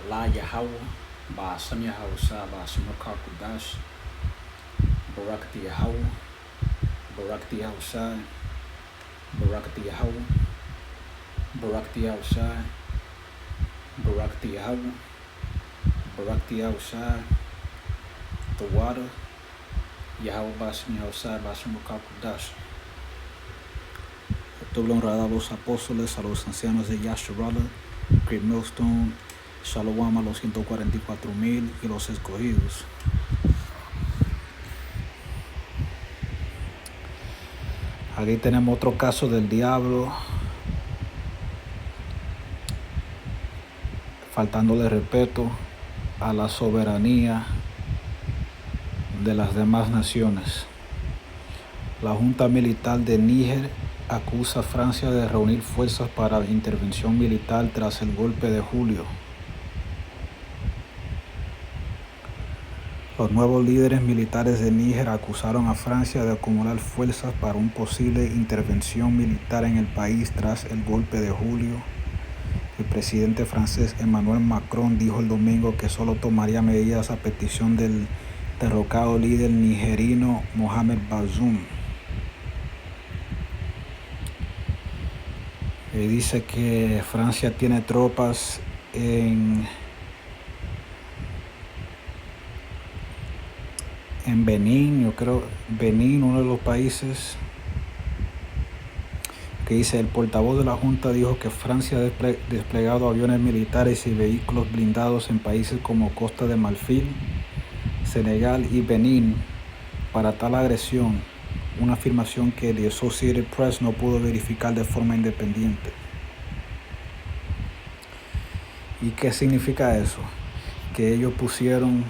La Yahweh, Ba'asam Yahawsa, Ba'asam Kakudash, Barakati Yahweh, Barakati Yahawsa, Barakati Yahweh, Barakati Yahawsa, Barakati Yahweh, Barakati Yahawsa, the water, Yahweh Ba'asam Yahawsa, Ba'asam Kakudash. Doble honrada a los apóstoles, a los ancianos de Yasharala, Great Millstone, Shalom a los 144,000 y los escogidos. Aquí tenemos otro caso del diablo, faltándole respeto a la soberanía de las demás naciones. La Junta Militar de Níger acusa a Francia de reunir fuerzas para intervención militar tras el golpe de julio. Los nuevos líderes militares de Níger acusaron a Francia de acumular fuerzas para una posible intervención militar en el país tras el golpe de julio. El presidente francés Emmanuel Macron dijo el domingo que solo tomaría medidas a petición del derrocado líder nigerino Mohamed Bazoum. Dice que Francia tiene tropas en Benín, yo creo, Benín, uno de los países, que dice el portavoz de la Junta dijo que Francia ha desplegado aviones militares y vehículos blindados en países como Costa de Marfil, Senegal y Benín para tal agresión, una afirmación que The Associated Press no pudo verificar de forma independiente. ¿Y qué significa eso? Que ellos pusieron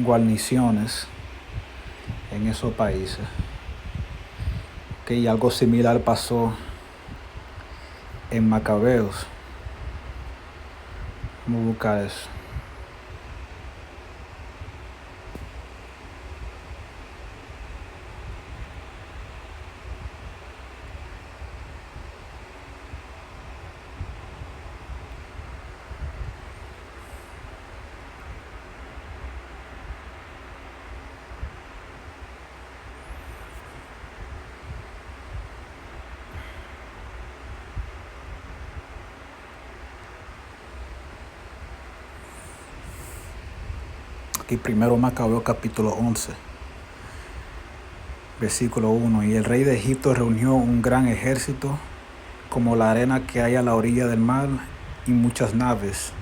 guarniciones en esos países. Y algo similar pasó en Macabeos. Vamos a buscar eso. Aquí primero Macabeo capítulo 11, versículo 1. Y el rey de Egipto reunió un gran ejército como la arena que hay a la orilla del mar y muchas naves,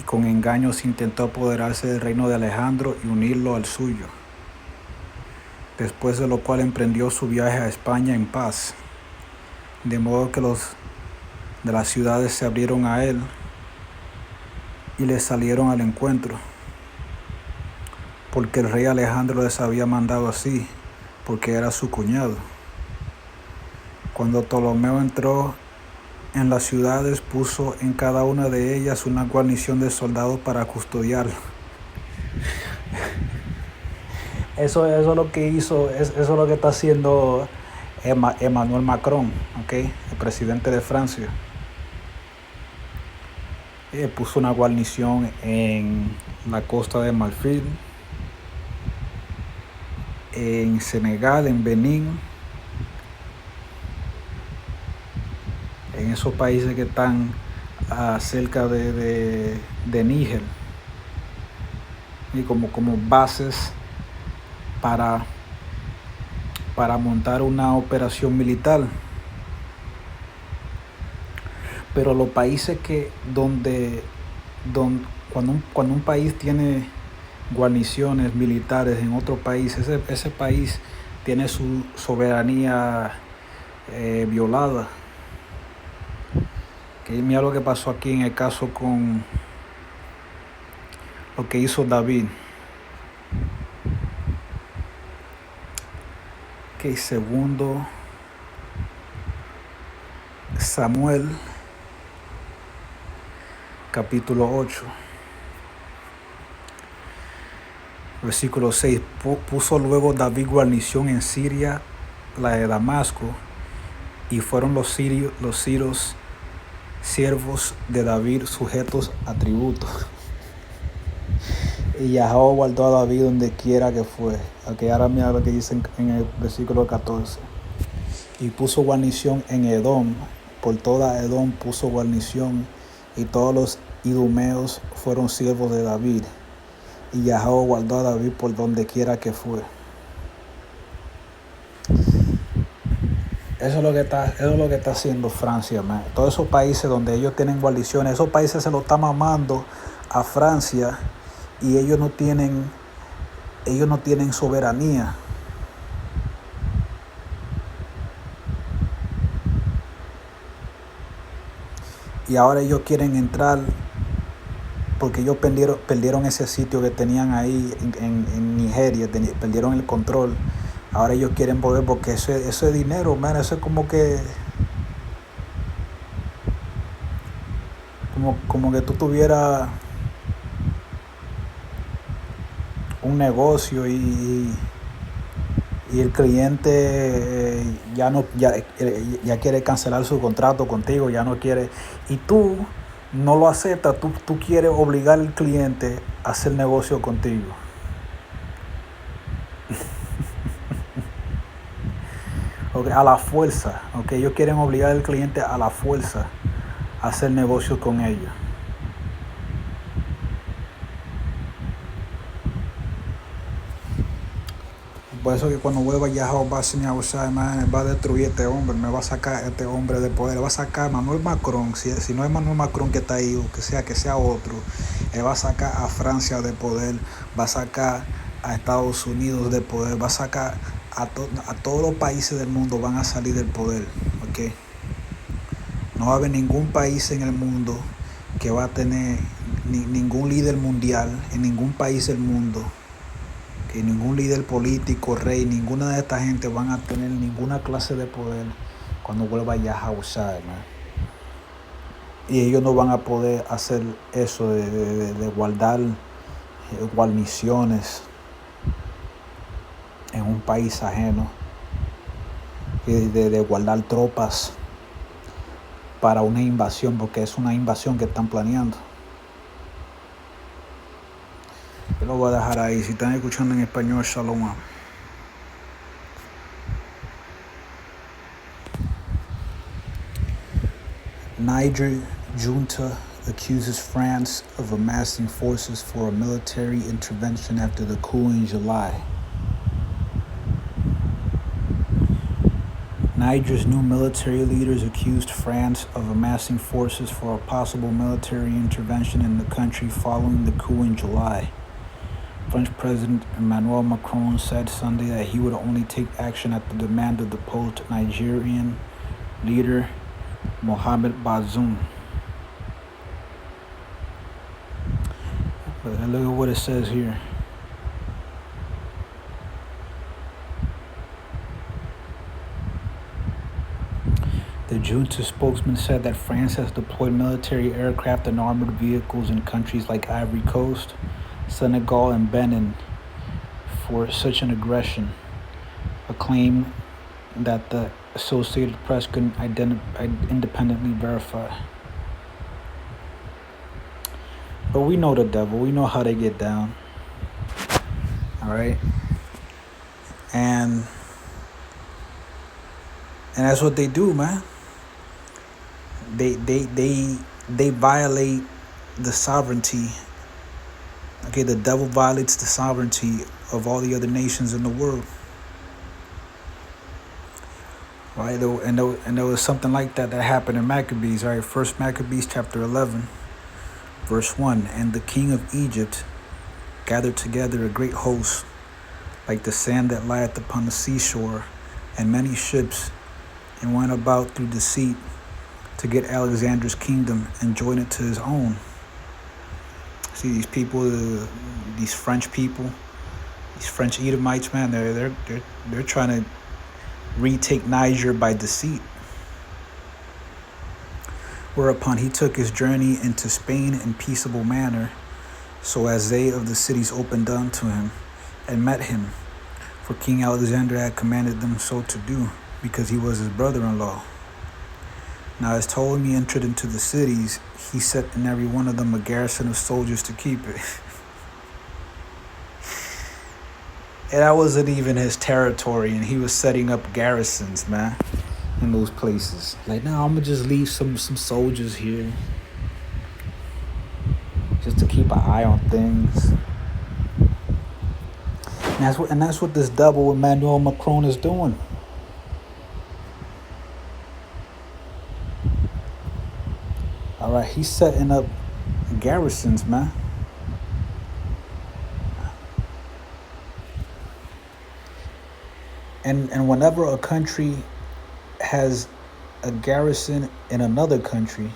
y con engaños intentó apoderarse del reino de Alejandro y unirlo al suyo, después de lo cual emprendió su viaje a España en paz, de modo que los de las ciudades se abrieron a él y le salieron al encuentro, porque el rey Alejandro les había mandado así, porque era su cuñado. Cuando Ptolomeo entró en las ciudades, puso en cada una de ellas una guarnición de soldados para custodiarlo. Eso es lo que hizo, eso es lo que está haciendo Emmanuel Macron, el presidente de Francia. Puso una guarnición en la Costa de Marfil, en Senegal, en Benín, en esos países que están cerca de Níger, y como bases para montar una operación militar. Pero los países cuando un país tiene guarniciones militares en otro país, ese país tiene su soberanía violada. Mira lo que pasó aquí en el caso con lo que hizo David. Segundo Samuel capítulo 8, versículo 6. Puso luego David guarnición en Siria, la de Damasco, y fueron los sirios siervos de David sujetos a tributo. Y Yahweh guardó a David donde quiera que fue. Aquí ahora mira lo que dice en el versículo 14. Y puso guarnición en Edom, por toda Edom puso guarnición, y todos los idumeos fueron siervos de David. Y Yahweh guardó a David por donde quiera que fue. Eso es lo que está haciendo Francia, man. Todos esos países donde ellos tienen guarniciones, esos países se lo están mamando a Francia y ellos no tienen soberanía. Y ahora ellos quieren entrar porque ellos perdieron ese sitio que tenían ahí en Nigeria, perdieron el control. Ahora ellos quieren volver porque ese dinero, man, eso es como que tú tuvieras un negocio y el cliente ya quiere cancelar su contrato contigo, ya no quiere, y tú no lo aceptas, tú quieres obligar al cliente a hacer negocio contigo. Okay, a la fuerza, okay, ellos quieren obligar al cliente a la fuerza a hacer negocio con ellos. Por eso que cuando vuelva Yahweh va a ser va a destruir a este hombre, me va a sacar a este hombre de poder, va a sacar a Manuel Macron, si no es Manuel Macron que está ahí, o que sea otro, él va a sacar a Francia de poder, va a sacar a Estados Unidos de poder, va a sacar a todos los países del mundo, van a salir del poder, ¿ok? No va a haber ningún país en el mundo que va a tener ningún líder mundial, en ningún país del mundo, que ningún líder político, rey, ninguna de esta gente van a tener ninguna clase de poder cuando vuelva Yahweh, man. Y ellos no van a poder hacer eso de guardar guarniciones en un país ajeno, de guardar tropas para una invasión, porque es una invasión que están planeando. Yo lo voy a dejar ahí. Si están escuchando en español, shalom. Niger junta accuses France of amassing forces for a military intervention after the coup in July. Niger's new military leaders accused France of amassing forces for a possible military intervention in the country following the coup in July. French President Emmanuel Macron said Sunday that he would only take action at the demand of the post-Nigerian leader Mohamed Bazoum. But look at what it says here. The junta spokesman said that France has deployed military aircraft and armored vehicles in countries like Ivory Coast, Senegal, and Benin for such an aggression, a claim that the Associated Press couldn't independently verify. But we know the devil. We know how they get down. All right? And that's what they do, man. They violate the sovereignty. Okay, the devil violates the sovereignty of all the other nations in the world. Right, and there was something like that happened in Maccabees. Right, First Maccabees chapter 11, verse 1. And the king of Egypt gathered together a great host, like the sand that lieth upon the seashore, and many ships, and went about through deceit to get Alexander's kingdom and join it to his own. See these people, these French people, these French Edomites, man. They're trying to retake Niger by deceit. Whereupon he took his journey into Spain in peaceable manner, so as they of the cities opened unto him and met him. For King Alexander had commanded them so to do, because he was his brother-in-law. Now as Ptolemy entered into the cities, he set in every one of them a garrison of soldiers to keep it. And that wasn't even his territory, and he was setting up garrisons, man, in those places. Like, no, I'm gonna just leave some soldiers here, just to keep an eye on things. And that's what this double Emmanuel Macron is doing. All right, he's setting up garrisons, man. And whenever a country has a garrison in another country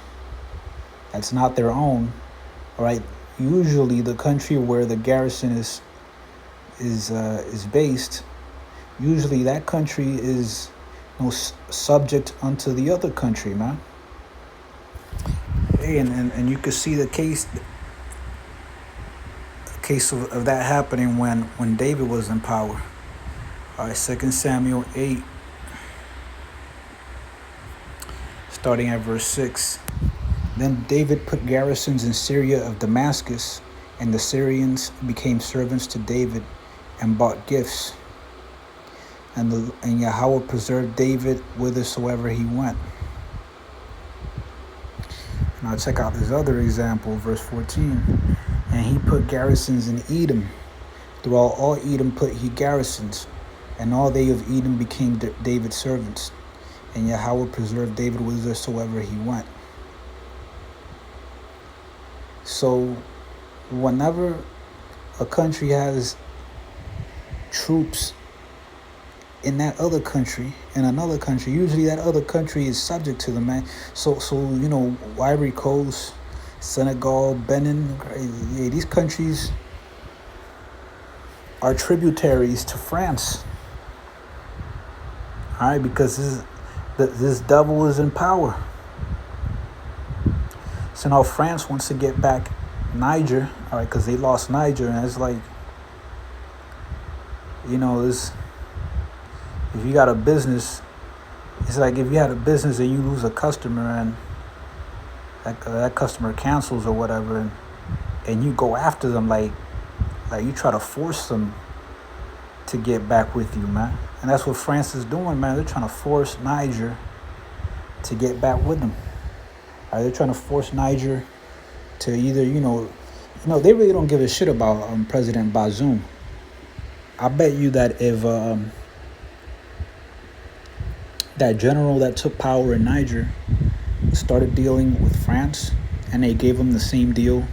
that's not their own, all right, usually the country where the garrison is based, usually that country is subject unto the other country, man. Hey, and you could see the case of that happening when David was in power. All right, 2 Samuel 8, starting at verse 6. Then David put garrisons in Syria of Damascus, and the Syrians became servants to David and bought gifts. And Yahweh preserved David whithersoever he went. Now check out this other example, verse 14. And he put garrisons in Edom. Throughout all Edom put he garrisons, and all they of Edom became David's servants. And Yahweh preserved David whithersoever he went. So whenever a country has troops in that other country, in another country, usually that other country is subject to them, man. So Ivory Coast, Senegal, Benin, these countries are tributaries to France. All right, because this devil is in power. So now France wants to get back Niger, all right, because they lost Niger, and it's like, this. If you got a business, it's like if you had a business and you lose a customer and that customer cancels or whatever, and you go after them, like you try to force them to get back with you, man. And that's what France is doing, man. They're trying to force Niger to get back with them. They're trying to force Niger to either, they really don't give a shit about President Bazoum. I bet you that if that general that took power in Niger started dealing with France, and they gave him the same deal,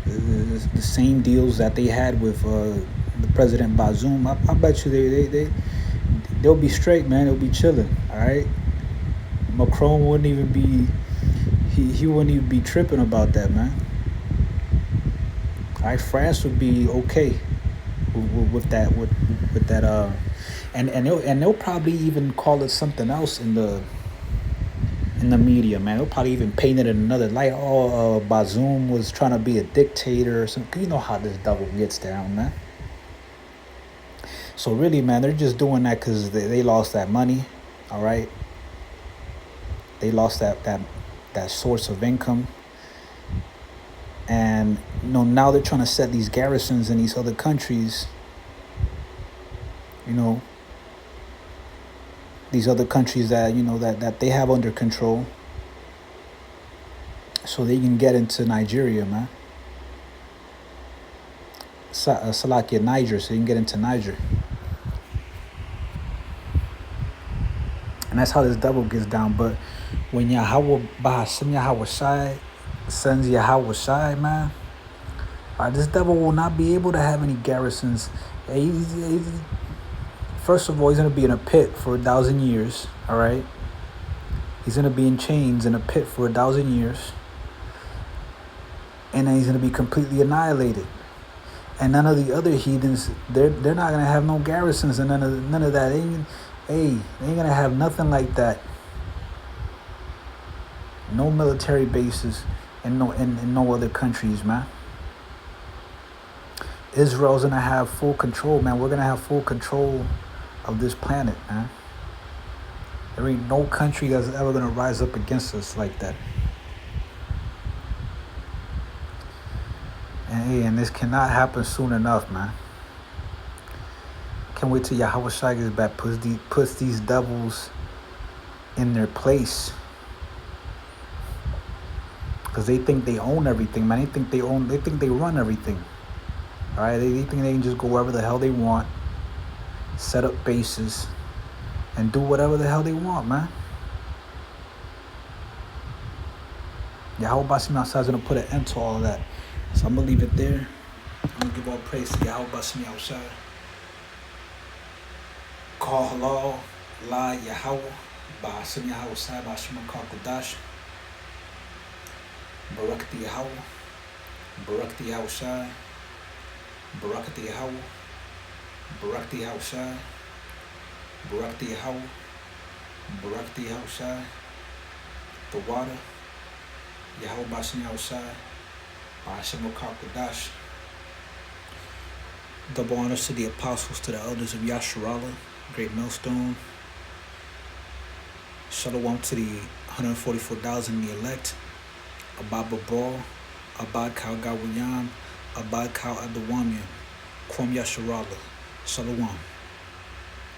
the same deals that they had with the President Bazoum, I bet you they'll be straight, man. They'll be chilling, all right? Macron wouldn't even be, he wouldn't even be tripping about that, man. All right, France would be okay with that, and they'll probably even call it something else in the media, man. They'll probably even paint it in another light. Bazoum was trying to be a dictator or something. You know how this devil gets down, man. So really, man, they're just doing that because they lost that money, all right? They lost that source of income. And, now they're trying to set these garrisons in these other countries, these other countries that, that they have under control, so they can get into Nigeria, man. Salakia, Niger, so you can get into Niger. And that's how this devil gets down. But when Yahweh Bahashem Yahweh Shai sends Yahweh Shai, man, this devil will not be able to have any garrisons. First of all, he's going to be in a pit for 1,000 years, all right? He's going to be in chains in a pit for 1,000 years. And then he's going to be completely annihilated. And none of the other heathens, they're not going to have no garrisons and none of that. They ain't going to have nothing like that. No military bases in no other countries, man. Israel's going to have full control, man. We're going to have full control of this planet, man. There ain't no country that's ever going to rise up against us like that. And this cannot happen soon enough, man. Can't wait till Yahweh Shai gets back, puts these devils in their place. Because they think they own everything, man. They think they run everything. Alright, they think they can just go wherever the hell they want, set up bases, and do whatever the hell they want, man. Yahweh Basim outside is gonna put an end to all of that. So I'm gonna leave it there. I'm gonna give all praise to Yahweh Basim outside. Call halal, la Yahweh, Basim Yahweh outside, Basim Kodash. Barakati Yahweh, Barakati Yahweh, Barakati Yahweh, Barakati Yahweh, Barakati Yahweh, Barakati Yahweh, the water, Yahweh Basim Yahweh, Basim Kodash. Double honors to the apostles, to the elders of Yasharala, Great Millstone. Shalom to the 144,000 the elect. Abba Bro, Abad Kal Gawayan, Abad Kal Adawamian, Kwam Yasharala, Shalom.